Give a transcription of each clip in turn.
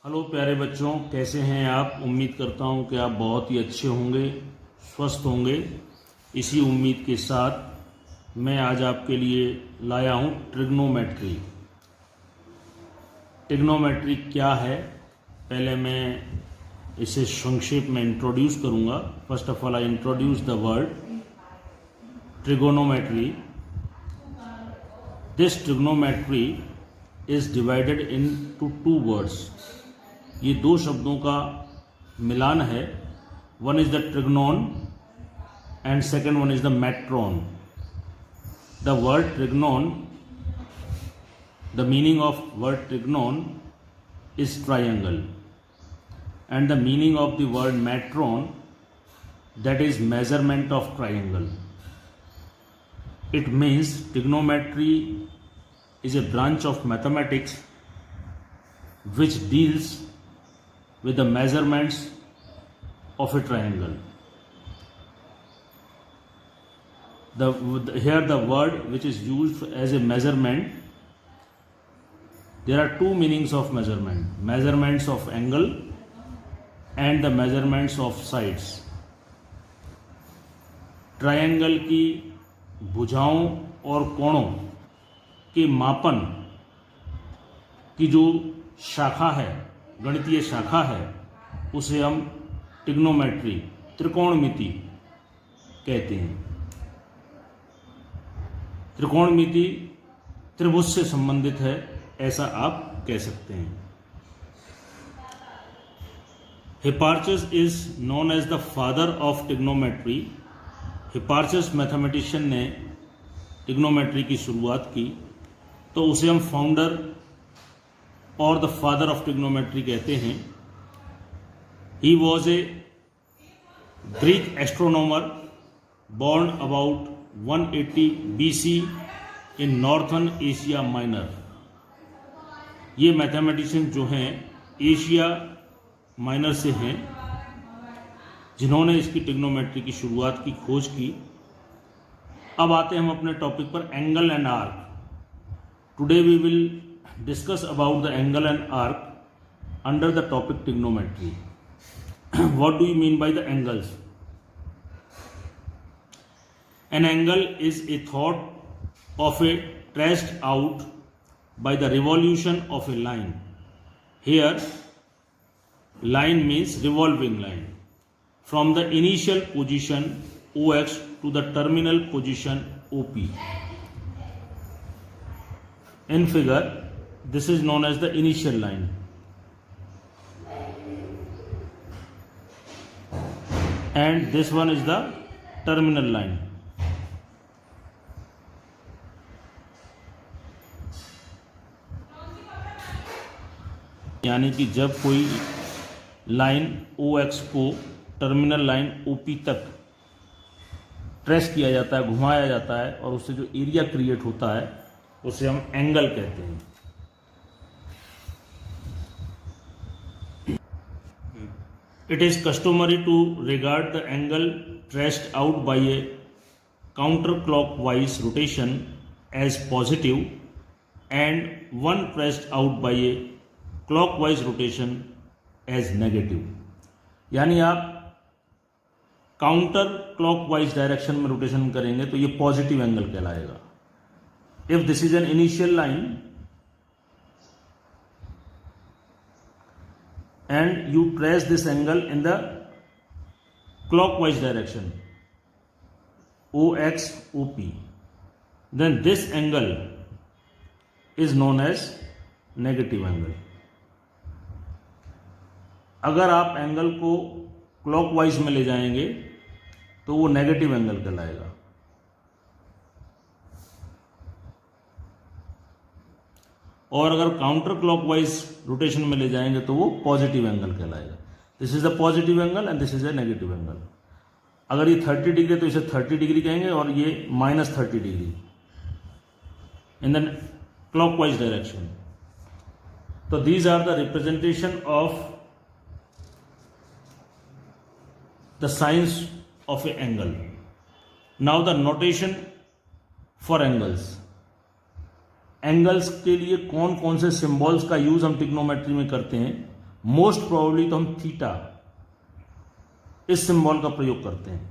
Hello प्यारे बच्चों, कैसे हैं आप। उम्मीद करता हूं कि आप बहुत ही अच्छे होंगे, स्वस्थ होंगे। इसी उम्मीद के साथ मैं आज आपके लिए लाया हूं ट्रिग्नोमेट्री। ट्रिग्नोमेट्री क्या है, पहले मैं इसे संक्षेप में इंट्रोड्यूस करूंगा। First of all I introduce the word trigonometry. This trigonometry is divided into two words. ये दो शब्दों का मिलान है। One is the trigon and second one is the metron. The word trigon, the meaning of word trigon is triangle and the meaning of the word metron, that is measurement of triangle. It means trigonometry is a branch of mathematics which deals with the measurements of a triangle. Here the word which is used as a measurement, there are two meanings of measurement: measurements of angle and the measurements of sides. Triangle की भुजाओं और कोणों के मापन की जो शाखा है, गणितीय शाखा है, उसे हम ट्रिग्नोमेट्री, त्रिकोणमिति कहते हैं। त्रिकोणमिति त्रिभुज से संबंधित है, ऐसा आप कह सकते हैं। Hipparchus is known as the father of trigonometry. Hipparchus mathematician ने ट्रिग्नोमेट्री की शुरुआत की, तो उसे हम फाउंडर और द फादर ऑफ ट्रिग्नोमेट्री कहते हैं। He was a Greek astronomer born about 180 BC in Northern Asia Minor. ये मैथमेटिशियन जो हैं एशिया माइनर से हैं, जिन्होंने इसकी ट्रिग्नोमेट्री की शुरुआत की, खोज की। अब आते हैं हम अपने टॉपिक पर, angle and arc. Today we will discuss about the angle and arc under the topic trigonometry. What do you mean by the angles? An angle is a thought of a traced out by the revolution of a line. Here line means revolving line from the initial position OX to the terminal position OP. In figure, this is known as the initial line. And this one is the terminal line. यानी कि जब कोई line OX को terminal line OP तक trace किया जाता है, घुमाया जाता है, और उससे जो एरिया क्रिएट होता है उसे हम एंगल कहते हैं। It is customary to regard the angle traced out by a counter clockwise rotation as positive and one traced out by a clockwise rotation as negative. यानी आप काउंटर क्लॉकवाइज डायरेक्शन में rotation करेंगे तो ये positive angle कहलाएगा। If this is an initial line and you trace this angle in the clockwise direction OX OP, then this angle is known as negative angle. अगर आप angle को clockwise में ले जाएंगे तो वो नेगेटिव एंगल कहलाएगा। और अगर काउंटर क्लॉकवाइज रोटेशन में ले जाएंगे तो वो पॉजिटिव एंगल कहलाएगा। This is the positive angle and this is a negative angle. अगर ये 30 डिग्री तो इसे 30 डिग्री कहेंगे और ये -30 degree in the clockwise direction. तो these are the representation of the signs of a angle. Now the notation for angles. Angles के लिए कौन कौन से सिंबल्स का यूज हम ट्रिग्नोमेट्री में करते हैं मोस्ट प्रोबेबली तो हम थीटा इस सिंबल का प्रयोग करते हैं,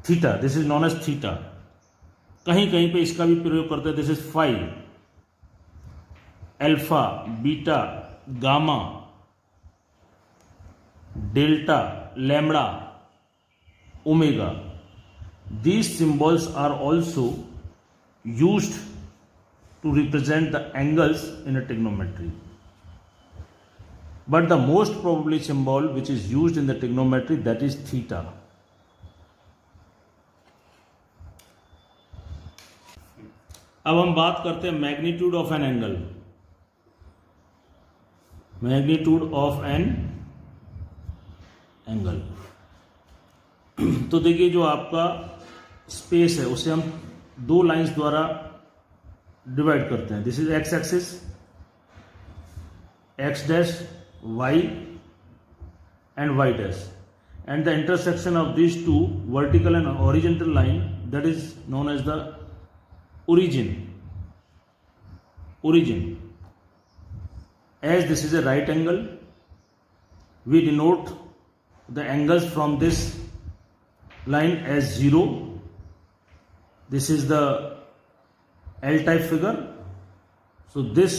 theta, this is known as theta. कहीं कहीं पे इसका भी प्रयोग करते हैं, this is five, alpha, beta, gamma, delta, lambda, omega. These symbols are also used to represent the angles in a trigonometry. But the most probably symbol which is used in the trigonometry, that is theta. अब हम बात करते हैं magnitude of an angle. Magnitude of an angle, तो देखिए जो आपका space है उसे हम दो लाइंस द्वारा डिवाइड करते हैं। This is X axis, X dash, Y and Y dash, and the intersection of this two vertical and horizontal line, that is known as the origin. As this is a right angle, we denote the angles from this line as 0. This is the L type figure. So this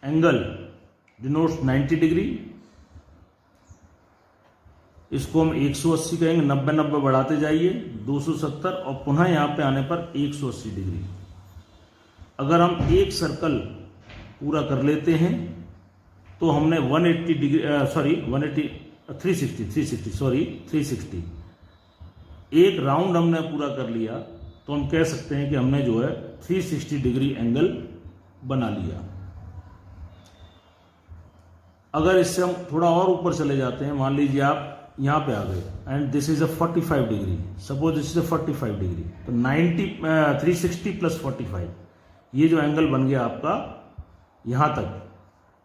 angle denotes 90 degree. इसको हम 180 कहेंगे, 90 बढ़ाते जाइए 270, और पुनः यहाँ पे आने पर 180 डिग्री। अगर हम एक सर्कल पूरा कर लेते हैं तो हमने 180 डिग्री, सॉरी 360 एक राउंड हमने पूरा कर लिया, तो हम कह सकते हैं कि हमने जो है 360 डिग्री एंगल बना लिया। अगर इससे हम थोड़ा और ऊपर चले जाते हैं, मान लीजिए आप यहां पे आ गए, and this is a 45 degree, suppose this is a 45 degree, तो 360 प्लस 45, ये जो एंगल बन गया आपका यहां तक,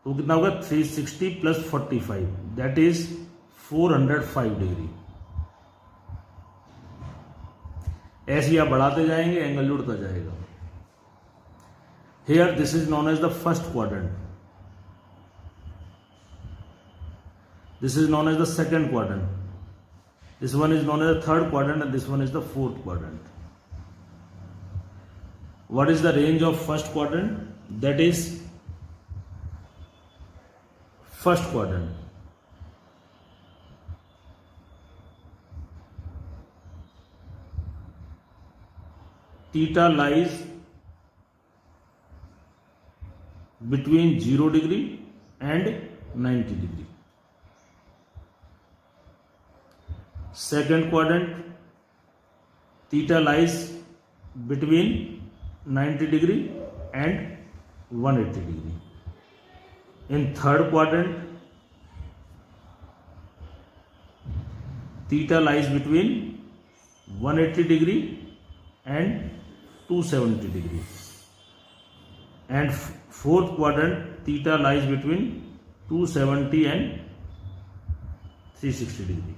तो कितना होगा 360 प्लस 45, दैट इज 405 डिग्री। ऐसे आप बढ़ाते जाएंगे, एंगल जुड़ता जाएगा। Here this is known as the first quadrant, this is known as the second quadrant, this one is known as the third quadrant, and this one is the fourth quadrant. What is the range of first quadrant? That is first quadrant, theta lies between 0 degree and 90 degree. Second quadrant, theta lies between 90 degree and 180 degree. In third quadrant, theta lies between 180 degree and 270 degree. And fourth quadrant, theta lies between 270 and 360 degree.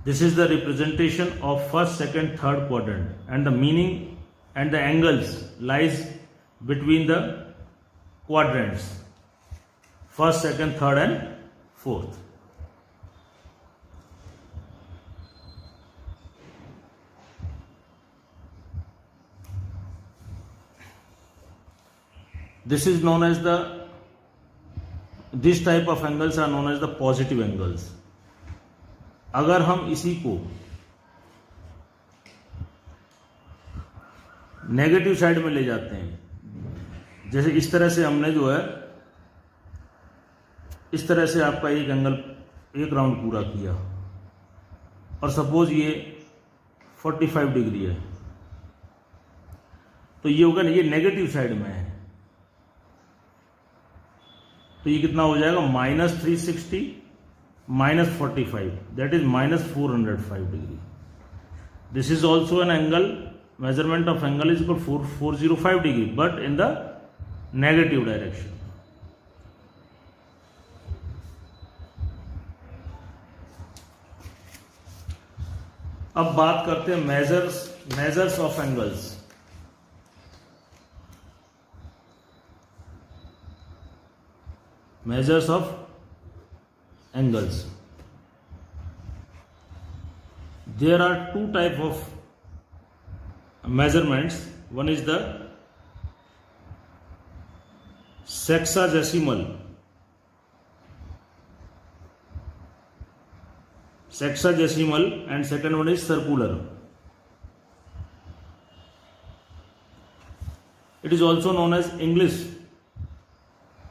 This is the representation of first, second, third quadrant, and the meaning and the angles lies between the quadrants, first, second, third and fourth. This is known as this type of angles are known as the positive angles. अगर हम इसी को negative side में ले जाते हैं, जैसे इस तरह से हमने जो है, इस तरह से आपका एक एंगल, एक राउंड पूरा किया, और सपोज ये 45 डिग्री है, तो ये होगा ना, ये नेगेटिव साइड में है, तो ये कितना हो जाएगा, -360 -45, that is -405 degree. This is also an angle, measurement of angle is equal to 405 degree, but in the negative direction. अब बात करते हैं measures of angles. measures of angles. There are two type of measurements. One is the sexagesimal and second one is circular. It is also known as English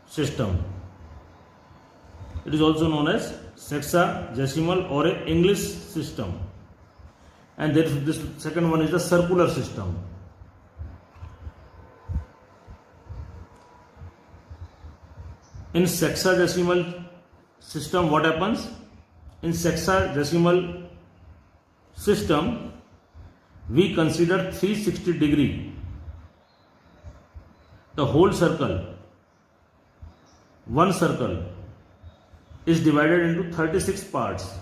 system. It is also known as sexagesimal or a English system. And this second one is the circular system. In sexagesimal system, what happens? In sexagesimal system, we consider 360 degree. The whole circle, one circle, is divided into 36 parts.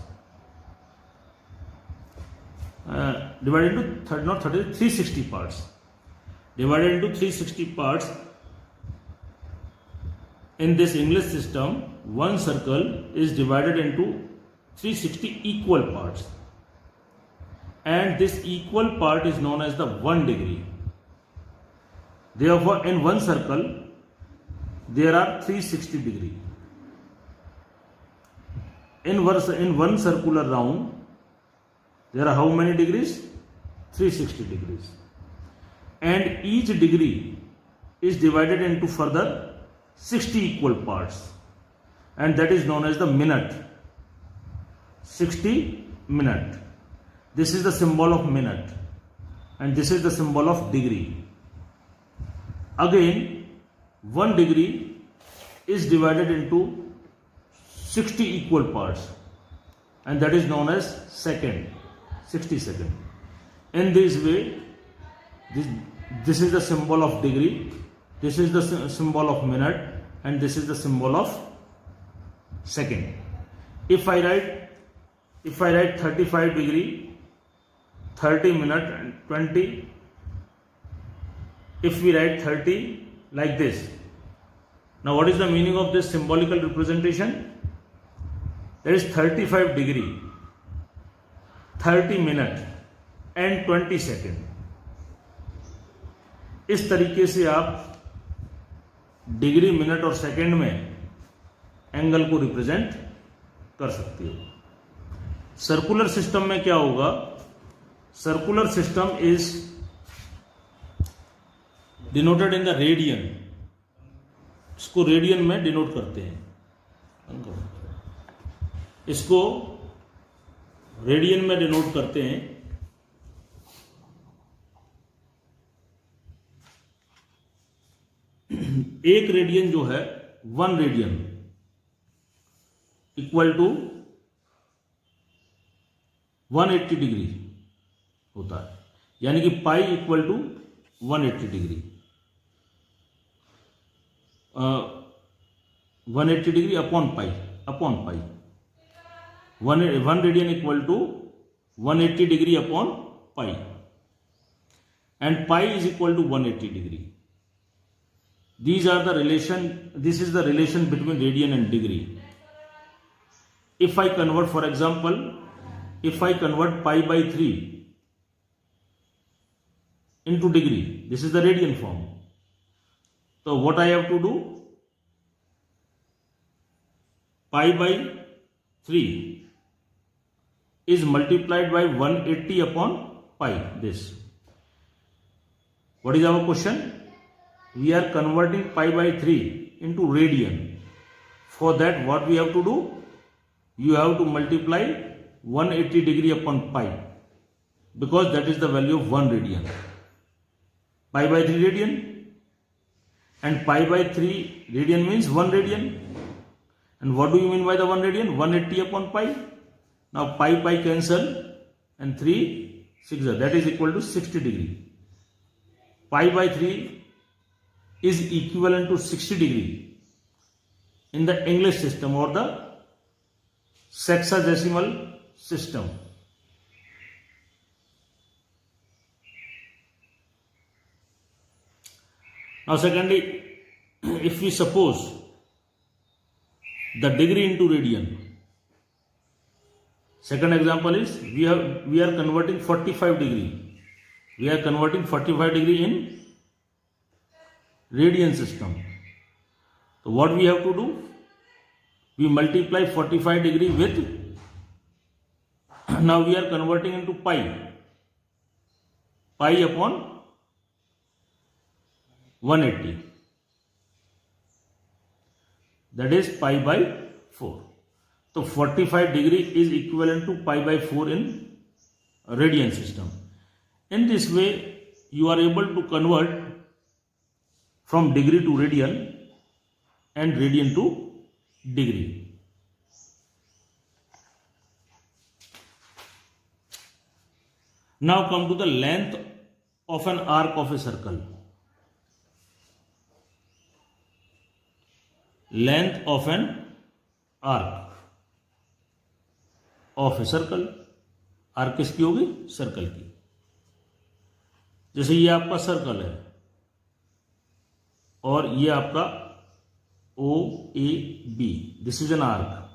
Divided into 360 parts. Divided into 360 parts. In this English system, one circle is divided into 360 equal parts. And this equal part is known as the 1 degree. Therefore, in one circle, there are 360 degrees. In one circular round, there are how many degrees? 360 degrees. And each degree is divided into further 60 equal parts. And that is known as the minute. 60 minute. This is the symbol of minute. And this is the symbol of degree. Again, 1 degree is divided into 60 equal parts. And that is known as second. 60 seconds. In this way, this is the symbol of degree, this is the symbol of minute, and this is the symbol of second. If I write 35 degree, 30 minute and 20, if we write 30 like this, now what is the meaning of this symbolical representation? There is 35 degree, 30 minute and 20 second. इस तरीके से आप degree, minute और second में angle को represent कर सकते हो. सर्कुलर सिस्टम में क्या होगा? Circular system is denoted in the radian. इसको रेडियन में डिनोट करते हैं. इसको रेडियन में डिनोट करते हैं. एक रेडियन जो है, 1 रेडियन इक्वल टू 180 डिग्री होता है. यानी कि pi equal to 180 degree. 180 degree upon pi. 1 radian equal to 180 degree upon pi, and pi is equal to 180 degree. This is the relation between radian and degree. If I convert, for example, if I convert pi by 3 into degree, this is the radian form. So what I have to do? Pi by 3 is multiplied by 180 upon pi. This. What is our question? We are converting pi by 3 into radian. For that, what we have to do? You have to multiply 180 degree upon pi, because that is the value of 1 radian. Pi by 3 radian, and pi by 3 radian means 1 radian. And what do you mean by the 1 radian? 180 upon pi. Now pi cancel, and 3 6, that is equal to 60 degree. Pi by 3 is equivalent to 60 degree in the English system or the sexagesimal system. Now secondly, if we suppose the degree into radian. Second example is we are converting 45 degree. We are converting 45 degree in radian system. So what we have to do? We multiply 45 degree with, now we are converting into pi. Pi upon 180. That is pi by 4. So 45 degree is equivalent to pi by 4 in radian system. In this way, you are able to convert from degree to radian and radian to degree. Now come to the length of an arc of a circle. Length of an arc of a circle. Arc किसकी होगी? Circle की. जैसे ये आपका circle है और ये आपका OAB. This is an arc.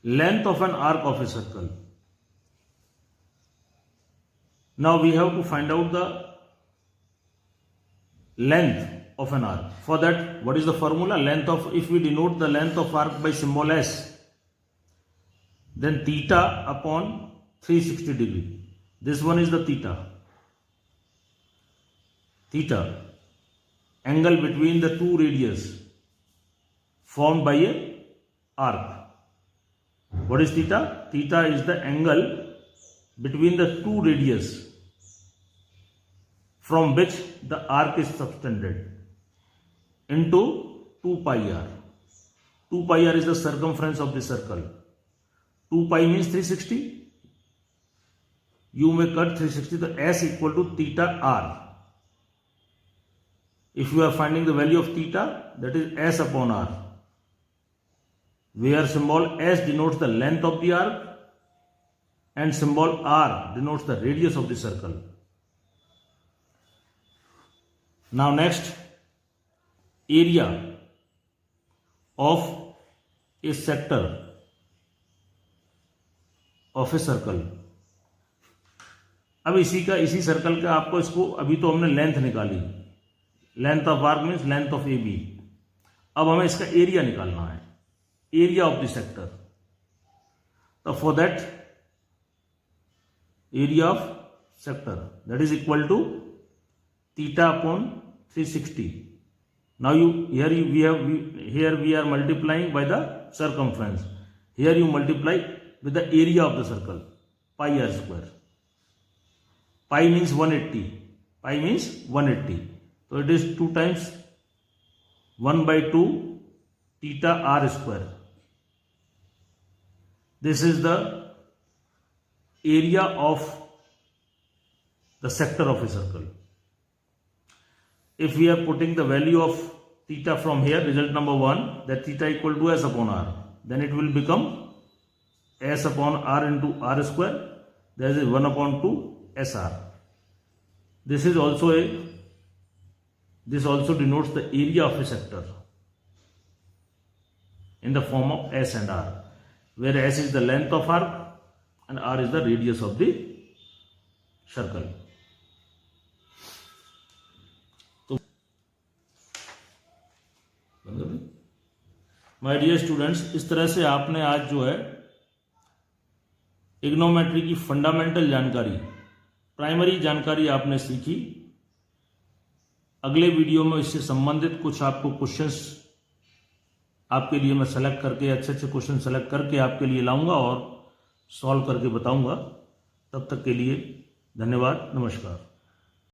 Length of an arc of a circle. Now we have to find out the length of an arc. For that, what is the formula? Length of, if we denote the length of arc by symbol S, then theta upon 360 degree. This one is the theta. Theta, angle between the two radius formed by a arc. What is theta? Theta is the angle between the two radius from which the arc is subtended into 2 pi r. 2 pi r is the circumference of the circle. 2 pi means 360. You may cut 360, the S equal to theta r. If you are finding the value of theta, that is S upon r, where symbol S denotes the length of the arc and symbol R denotes the radius of the circle. Now next, area of a sector of a circle. अब इसी circle का आपको, इसको अभी तो हमने length निकाली, length of arc means length of AB. अब हमें इसका एरिया निकालना है, एरिया ऑफ द सेक्टर. तो for that, area of sector, that is equal to theta upon 360. Now here we are multiplying by the circumference. Here you multiply with the area of the circle, pi r square. Pi means 180. Pi means 180. So it is 2 times 1 by 2 theta r square. This is the area of the sector of a circle. If we are putting the value of theta from here, result number 1, that theta equal to S upon r, then it will become S upon r into r square. That is 1 upon 2 SR. This also denotes the area of a sector in the form of S and R, where S is the length of arc and R is the radius of the circle. My dear students, इस तरह से आपने आज जो है trigonometry की fundamental जानकारी, primary जानकारी आपने सीखी. अगले वीडियो में इससे संबंधित कुछ आपको क्वेश्चंस आपके लिए मैं सेलेक्ट करके, अच्छे क्वेश्चन सेलेक्ट करके आपके लिए लाऊंगा और सॉल्व करके बताऊंगा. तब तक के लिए धन्यवाद, नमस्कार.